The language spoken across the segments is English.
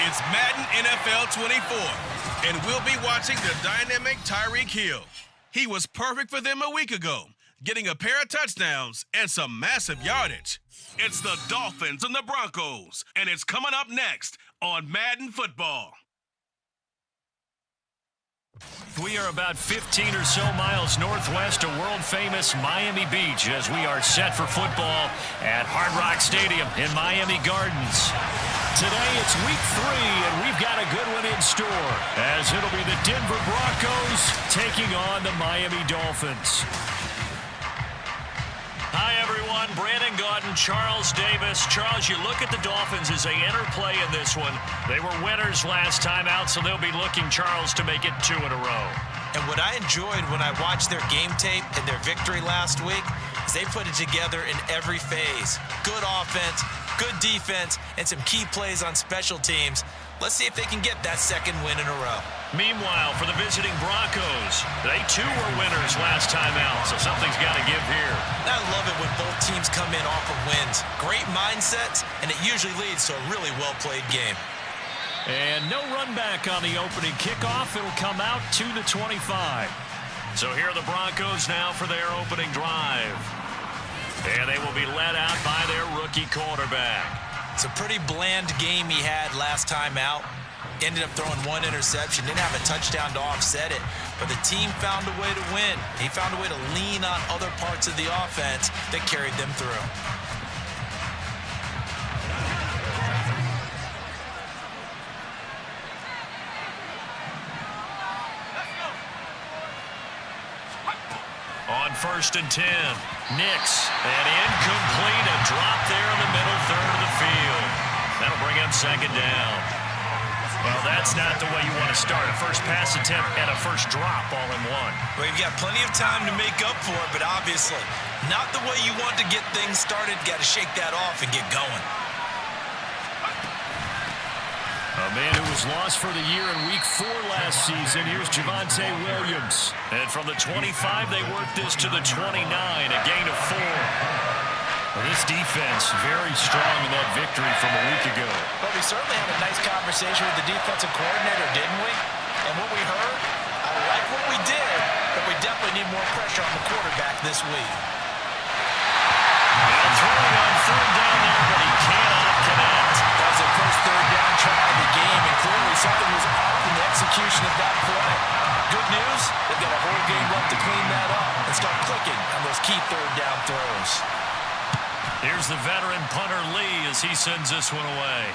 It's Madden NFL 24, and we'll be watching the dynamic Tyreek Hill. He was perfect for them a week ago, getting a pair of touchdowns and some massive yardage. It's the Dolphins and the Broncos, and it's coming up next on Madden Football. We are about 15 or so miles northwest of world-famous Miami Beach as we are set for football at Hard Rock Stadium in Miami Gardens. Today it's week 3, and we've got a good one in store as it'll be the Denver Broncos taking on the Miami Dolphins. Hi, everyone. Brandon Gaudin, Charles Davis. Charles, you look at the Dolphins as they enter play in this one. They were winners last time out, so they'll be looking, Charles, to make it 2 in a row. And what I enjoyed when I watched their game tape and their victory last week is they put it together in every phase. Good offense, good defense, and some key plays on special teams. Let's see if they can get that second win in a row. Meanwhile, for the visiting Broncos, they too were winners last time out, so something's got to give here. I love it when both teams come in off of wins. Great mindsets, and it usually leads to a really well-played game. And no run back on the opening kickoff. It'll come out to the 25. So here are the Broncos now for their opening drive. And they will be led out by their rookie quarterback. It's a pretty bland game he had last time out. Ended up throwing 1 interception. Didn't have a touchdown to offset it. But the team found a way to win. He found a way to lean on other parts of the offense that carried them through. On 1st and 10, Nix, and incomplete, a drop there in the middle third of the field. That'll bring up 2nd down. Well, that's not the way you want to start a first pass attempt and a first drop all in one. Well, you've got plenty of time to make up for it, but obviously not the way you want to get things started. Got to shake that off and get going. A man who was lost for the year in week 4 last season. Here's Javonte Williams. And from the 25, they worked this to the 29, a gain of 4. Well, this defense very strong in that victory from a week ago. Well, we certainly had a nice conversation with the defensive coordinator, didn't we? And what we heard, I like what we did, but we definitely need more pressure on the quarterback this week. And throwing on 3rd down there, but he cannot connect. That was their first 3rd down try of the game, and clearly something was off in the execution of that play. Good news, they've got a whole game left to clean that up and start clicking on those key 3rd down throws. Here's the veteran punter Lee as he sends this one away.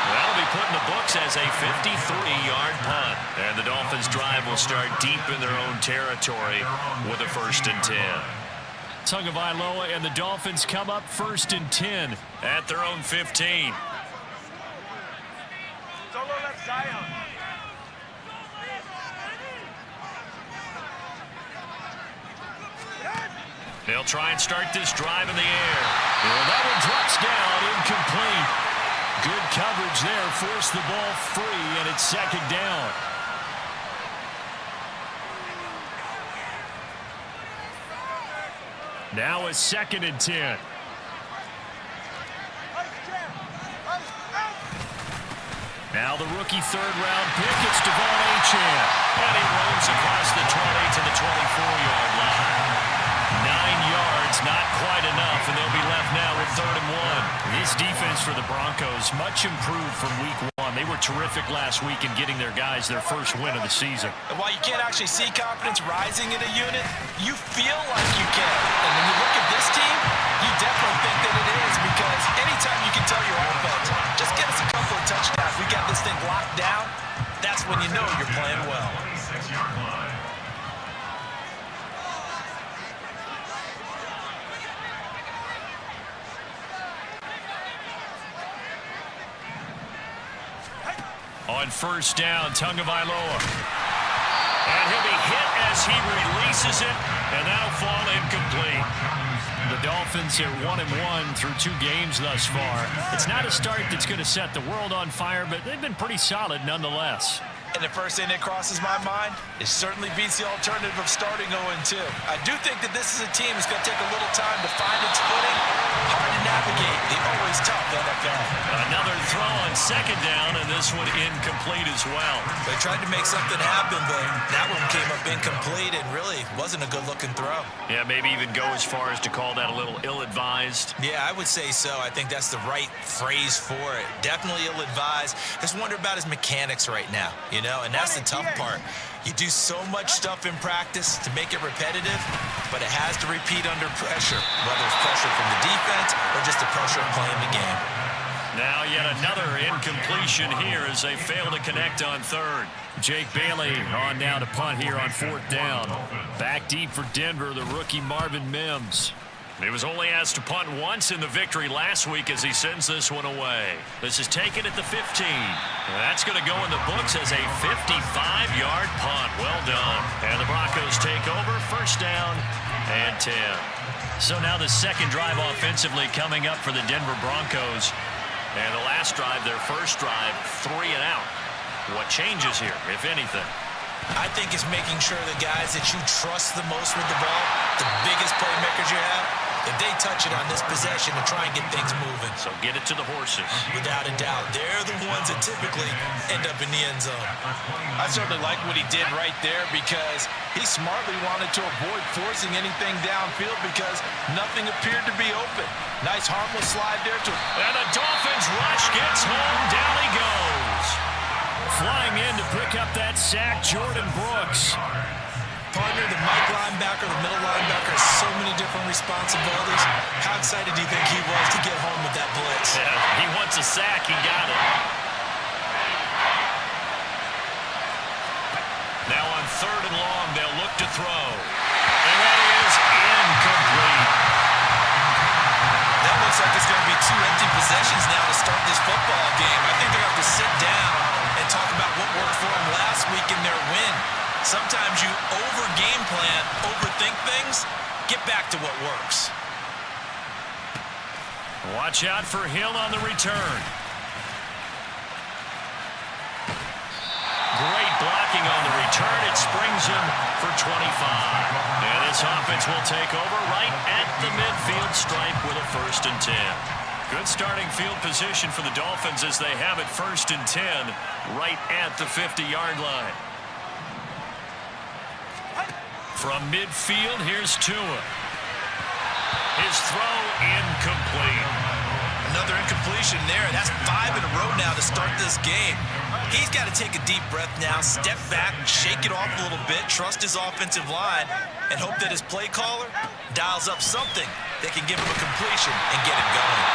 That'll be put in the books as a 53-yard punt. And the Dolphins' drive will start deep in their own territory with a 1st and 10. Tagovailoa and the Dolphins come up 1st and 10 at their own 15. They'll try and start this drive in the air. Well, that one drops down, incomplete. Good coverage there, forced the ball free, and it's 2nd down. Now a 2nd and 10. Now the rookie 3rd-round pick, it's Devon Achane. And he rolls across the 20 to the 24-yard line. 9 yards, not quite enough, and they'll be left now with 3rd and 1. This defense for the Broncos, much improved from week 1. They were terrific last week in getting their guys their first win of the season. And while you can't actually see confidence rising in a unit, you feel like you can. And when you look at this team, you definitely think that it is, because anytime you can tell your offense, just get us a couple of touchdowns, we got this thing locked down, that's when you know you're playing well. On 1st down, Tagovailoa. And he'll be hit as he releases it, and that'll fall incomplete. The Dolphins are 1-1 through 2 games thus far. It's not a start that's going to set the world on fire, but they've been pretty solid nonetheless. And the first thing that crosses my mind, it certainly beats the alternative of starting 0-2. I do think that this is a team that's going to take a little time to find its footing. Hard to navigate the always tough NFL. second down, and this one incomplete as well. They tried to make something happen, but that one came up incomplete and really wasn't a good-looking throw. Yeah, maybe even go as far as to call that a little ill-advised. Yeah, I would say so. I think that's the right phrase for it. Definitely ill-advised. Just wonder about his mechanics right now, you know, and that's the tough part. You do so much stuff in practice to make it repetitive, but it has to repeat under pressure, whether it's pressure from the defense or just the pressure of playing the game. Now yet another incompletion here as they fail to connect on third. Jake Bailey on now to punt here on fourth down. Back deep for Denver, the rookie Marvin Mims. He was only asked to punt once in the victory last week as he sends this one away. This is taken at the 15. That's going to go in the books as a 55-yard punt. Well done. And the Broncos take over, first down and 10. So now the second drive offensively coming up for the Denver Broncos. And the last drive, their first drive, 3 and out. What changes here, if anything? I think it's making sure the guys that you trust the most with the ball, the biggest playmakers you have, if they touch it on this possession and try and get things moving. So get it to the horses. Without a doubt. They're the ones that typically end up in the end zone. I certainly like what he did right there because he smartly wanted to avoid forcing anything downfield because nothing appeared to be open. Nice harmless slide there. And the Dolphins rush gets home. Down he goes. Flying in to pick up that sack, Jordan Brooks. Partner, the Mike linebacker, the middle linebacker, has so many different responsibilities. How excited do you think he was to get home with that blitz? Yeah, he wants a sack. He got it. Now on third and long, they'll look to throw. And that is incomplete. That looks like it's going to be 2 empty possessions now to start this football game. I think they're going to have to sit down and talk about what worked for them last week in their win. Sometimes you over-game plan, overthink things, get back to what works. Watch out for Hill on the return. Great blocking on the return. It springs him for 25. And this offense will take over right at the midfield stripe with a 1st and 10. Good starting field position for the Dolphins as they have it 1st and 10 right at the 50-yard line. From midfield, here's Tua. His throw incomplete. Another incompletion there. That's 5 in a row now to start this game. He's got to take a deep breath now, step back, shake it off a little bit, trust his offensive line, and hope that his play caller dials up something that can give him a completion and get him going.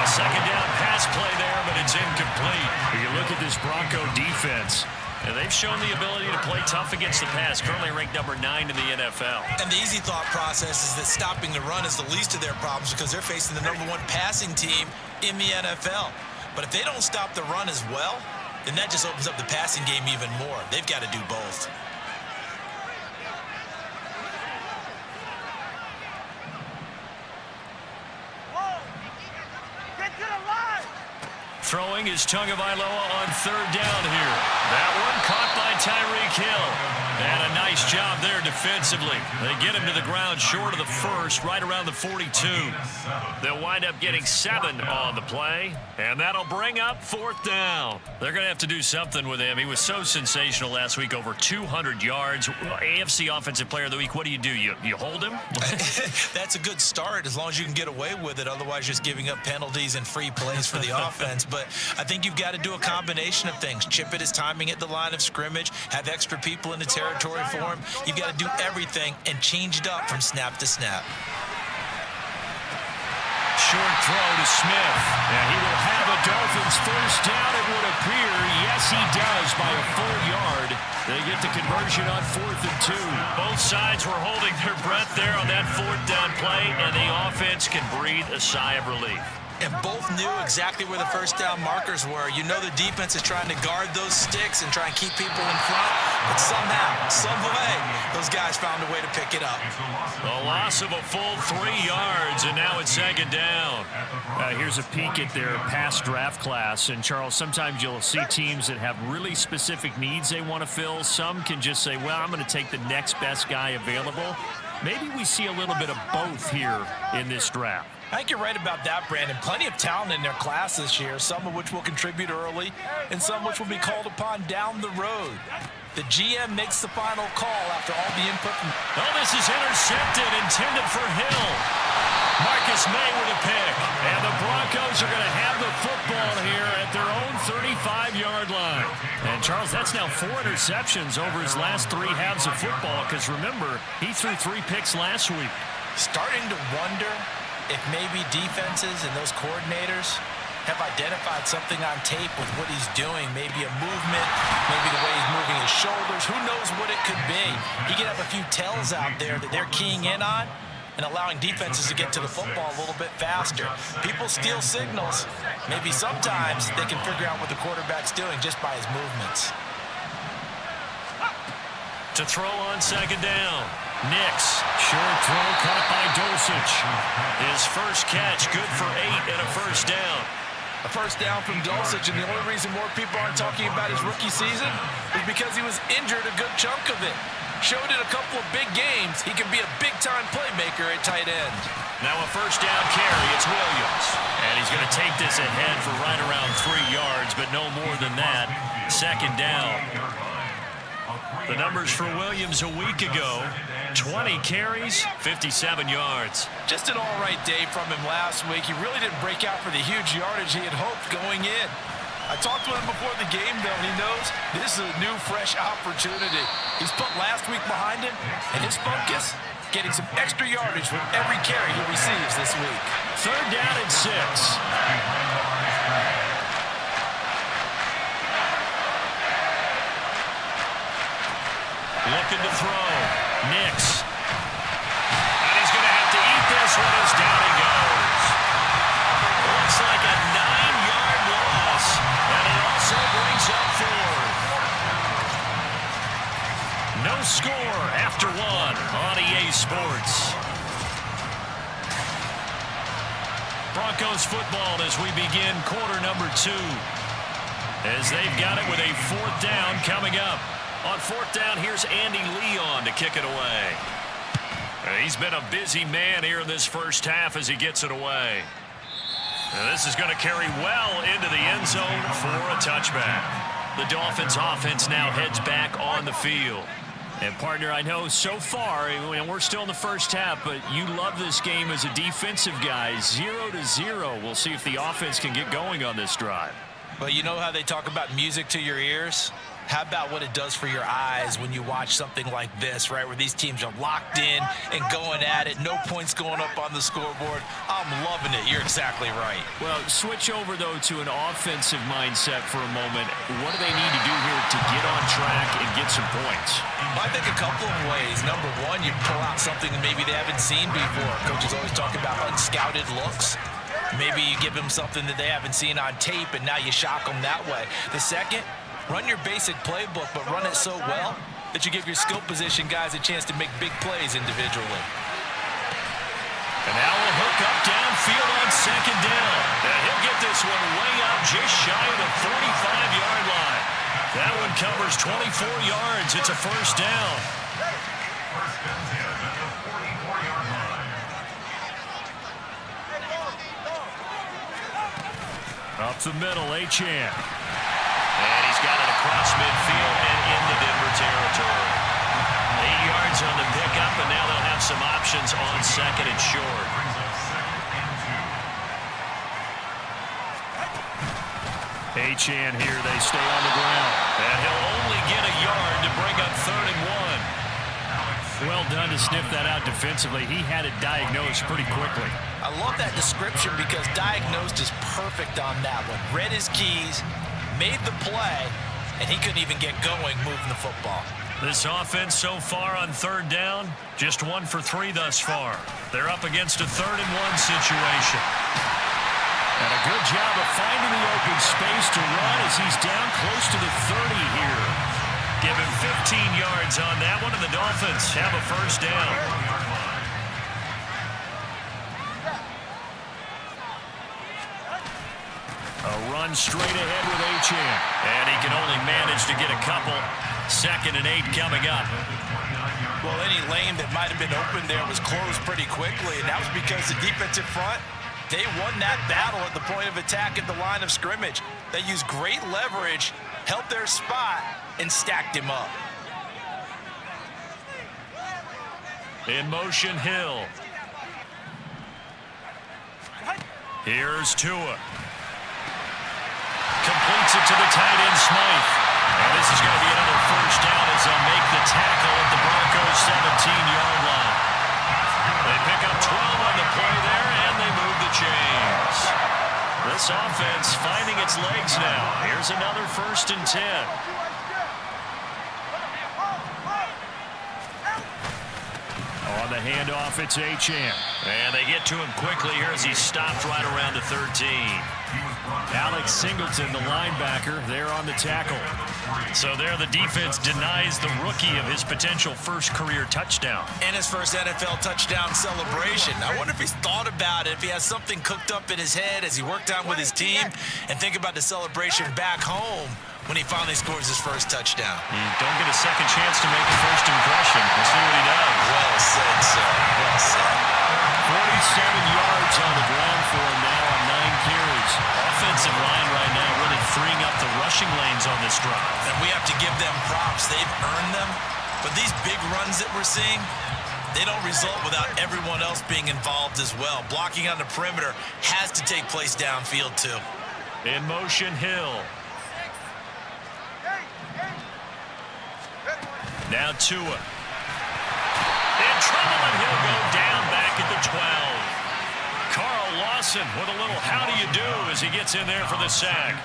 A second down pass play there, but it's incomplete. You look at this Bronco defense, and they've shown the ability to play tough against the pass, currently ranked number 9 in the NFL. And the easy thought process is that stopping the run is the least of their problems because they're facing the number 1 passing team in the NFL. But if they don't stop the run as well, then that just opens up the passing game even more. They've got to do both. Throwing is Tagovailoa on third down here. That one caught by Tyreek Hill. And a nice job there defensively. They get him to the ground short of the first, right around the 42. They'll wind up getting 7 on the play, and that'll bring up 4th down. They're going to have to do something with him. He was so sensational last week, over 200 yards. AFC Offensive Player of the Week, what do? You hold him? That's a good start as long as you can get away with it. Otherwise, just giving up penalties and free plays for the offense. But I think you've got to do a combination of things. Chip it his timing at the line of scrimmage, have extra people in the territory for him. You've got to do everything and change it up from snap to snap. Short throw to Smith. And he will have a Dolphins first down, it would appear. Yes, he does by a full yard. They get the conversion on 4th and 2. Both sides were holding their breath there on that 4th down play, and the offense can breathe a sigh of relief. And both knew exactly where the first down markers were. You know the defense is trying to guard those sticks and try and keep people in front. But somehow, some way, those guys found a way to pick it up. A loss of a full 3 yards, and now it's 2nd down. Here's a peek at their past draft class. And, Charles, sometimes you'll see teams that have really specific needs they want to fill. Some can just say, well, I'm going to take the next best guy available. maybe we see a little bit of both here in this draft. I think you're right about that, Brandon. Plenty of talent in their class this year, some of which will contribute early and some which will be called upon down the road. The GM makes the final call after all the input from... Oh, this is intercepted, intended for Hill. Marcus May with a pick. And the Broncos are going to have the football here at their own 35-yard line. And, Charles, that's now 4 interceptions over his last 3 halves of football because, remember, he threw 3 picks last week. Starting to wonder if maybe defenses and those coordinators have identified something on tape with what he's doing. Maybe a movement, maybe the way he's moving his shoulders. Who knows what it could be? He could have a few tells out there that they're keying in on and allowing defenses to get to the football a little bit faster. People steal signals. Maybe sometimes they can figure out what the quarterback's doing just by his movements. To throw on second down. Nix, short throw caught by Dulcich. His first catch, good for 8 and a first down. A first down from Dulcich, and the only reason more people aren't talking about his rookie season is because he was injured a good chunk of it. Showed in a couple of big games he can be a big-time playmaker at tight end. Now a first down carry, it's Williams. And he's going to take this ahead for right around 3 yards, but no more than that. Second down. The numbers for Williams a week ago, 20 carries, 57 yards. Just an all-right day from him last week. He really didn't break out for the huge yardage he had hoped going in. I talked to him before the game, though, and he knows this is a new, fresh opportunity. He's put last week behind him, and his focus, getting some extra yardage with every carry he receives this week. Third down and 6. Looking to throw. Nix. And he's going to have to eat this one as down he goes. Looks like a 9-yard loss. And it also brings up 4. No score after 1 on EA Sports. Broncos football as we begin quarter number 2. As they've got it with a 4th down coming up. On 4th down, here's Andy Leon to kick it away. He's been a busy man here in this first half as he gets it away. Now this is going to carry well into the end zone for a touchback. The Dolphins offense now heads back on the field. And, partner, I know so far, we're still in the first half, but you love this game as a defensive guy. 0-0. We'll see if the offense can get going on this drive. But you know how they talk about music to your ears? How about what it does for your eyes when you watch something like this, right, where these teams are locked in and going at it, no points going up on the scoreboard? I'm loving it. You're exactly right. Well, switch over, though, to an offensive mindset for a moment. What do they need to do here to get on track and get some points? I think a couple of ways. Number one, you pull out something that maybe they haven't seen before. Coaches always talk about unscouted looks. Maybe you give them something that they haven't seen on tape, and now you shock them that way. The second, run your basic playbook, but run it so well that you give your skill position guys a chance to make big plays individually. And now a hook up downfield on second down. And he'll get this one way up just shy of the 45-yard line. That one covers 24 yards. It's a first down. Up the middle, Achane. And he's got it across midfield and into Denver territory. 8 yards on the pickup, and now they'll have some options on second and short. Achane here, they stay on the ground. And he'll only get a yard to bring up 3rd and 1. Well done to sniff that out defensively. He had it diagnosed pretty quickly. I love that description because diagnosed is perfect on that one. Read his keys, made the play, and he couldn't even get going moving the football. This offense so far on 3rd down, just 1 for 3 thus far. They're up against a 3rd and 1 situation. And a good job of finding the open space to run as he's down close to the 30 here. Give him 15 yards on that one, and the Dolphins have a first down. A run straight ahead with Achane. And he can only manage to get a couple. 2nd and 8 coming up. Well, any lane that might have been open there was closed pretty quickly, and that was because the defensive front, they won that battle at the point of attack at the line of scrimmage. They used great leverage, held their spot, and stacked him up. In motion, Hill. Here's Tua. Completes it to the tight end, Smythe. And this is going to be another first down as they'll make the tackle at the Broncos' 17-yard line. They pick up 12 on the play there, and they move the chains. This offense finding its legs now. Here's another 1st and 10. On the handoff, it's Achane. And they get to him quickly here as he stopped right around the 13. Alex Singleton, the linebacker, there on the tackle. So there the defense denies the rookie of his potential first career touchdown. And his first NFL touchdown celebration. I wonder if he's thought about it, if he has something cooked up in his head as he worked out with his team, and think about the celebration back home when he finally scores his first touchdown. You don't get a second chance to make a first impression. We'll see what he does. Well said, sir. Well said. 47 yards on the ground for him now on 9 carries. Offensive line right now really freeing up the rushing lanes on this drive. And we have to give them props. They've earned them. But these big runs that we're seeing, they don't result without everyone else being involved as well. Blocking on the perimeter has to take place downfield too. In motion, Hill. Now Tua. In trouble, and he'll go down back at the 12. Carl Lawson with a little how do you do as he gets in there for the sack.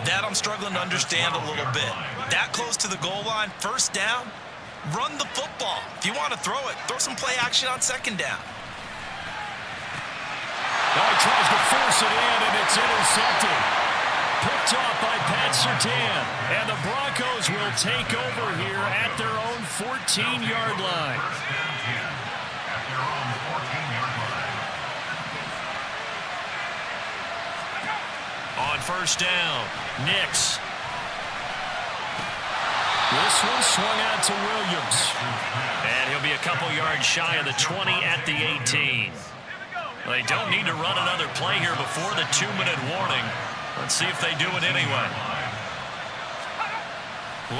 That I'm struggling to understand a little bit. That close to the goal line, first down, run the football. If you want to throw it, throw some play action on second down. He tries to force it in, and it's intercepted. Picked off by Pat Surtain. And the Broncos will take over here at their own 14-yard line. On first down, Nix. This one swung out to Williams. And he'll be a couple yards shy of the 20 at the 18. They don't need to run another play here before the 2-minute warning. Let's see if they do it anyway.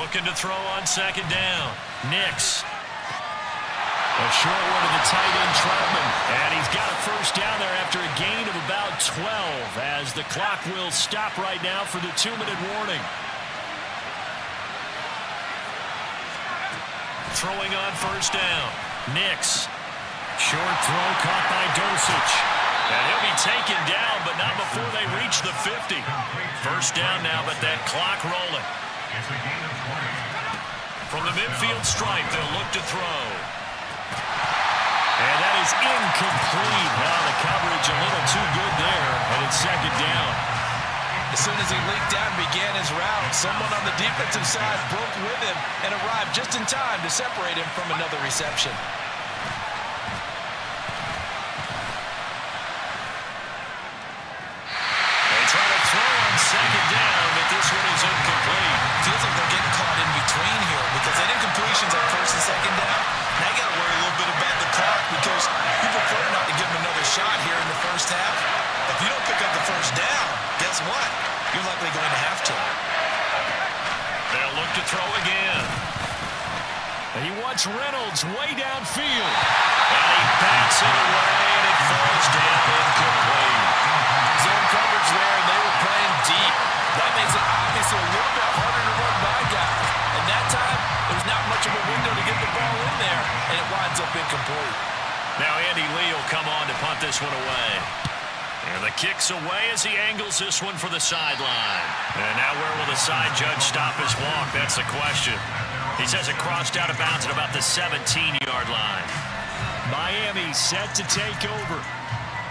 Looking to throw on second down. Nix. A short one to the tight end, Troutman. And he's got a first down there after a gain of about 12 as the clock will stop right now for the 2-minute warning. Throwing on first down. Nix. Short throw caught by Dosich. And he'll be taken down, but not before they reach the 50. First down now, but that clock rolling. From the midfield stripe, they'll look to throw. And that is incomplete. Now the coverage a little too good there, and it's second down. As soon as he leaked down and began his route, someone on the defensive side broke with him and arrived just in time to separate him from another reception. Second down, but this one is incomplete. Feels like they're getting caught in between here because they had incompletions on first and second down. Now you got to worry a little bit about the clock because you prefer not to give them another shot here in the first half. If you don't pick up the first down, guess what? You're likely going to have to. They'll look to throw again. And he wants Reynolds way downfield. And he backs it away, and it falls down incomplete. Zone coverage there, and they were playing deep. That makes it obviously a little bit harder to run by guys. And that time, there was not much of a window to get the ball in there, and it winds up incomplete. Now Andy Lee will come on to punt this one away. And the kick's away as he angles this one for the sideline. And now where will the side judge stop his walk? That's the question. He says it crossed out of bounds at about the 17-yard line. Miami set to take over.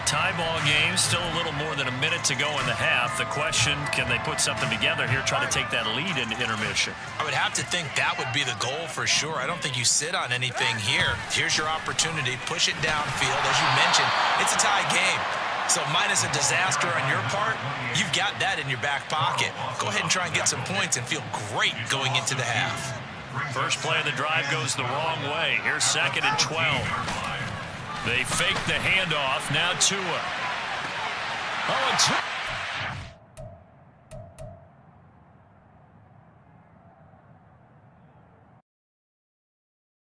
Tie ball game, still a little more than a minute to go in the half. The question, can they put something together here, try to take that lead into intermission? I would have to think that would be the goal for sure. I don't think you sit on anything here. Here's your opportunity. Push it downfield. As you mentioned, it's a tie game. So minus a disaster on your part, you've got that in your back pocket. Go ahead and try and get some points and feel great going into the half. First play of the drive goes the wrong way. Here's 2nd and 12. They fake the handoff. Now Tua. 0-2.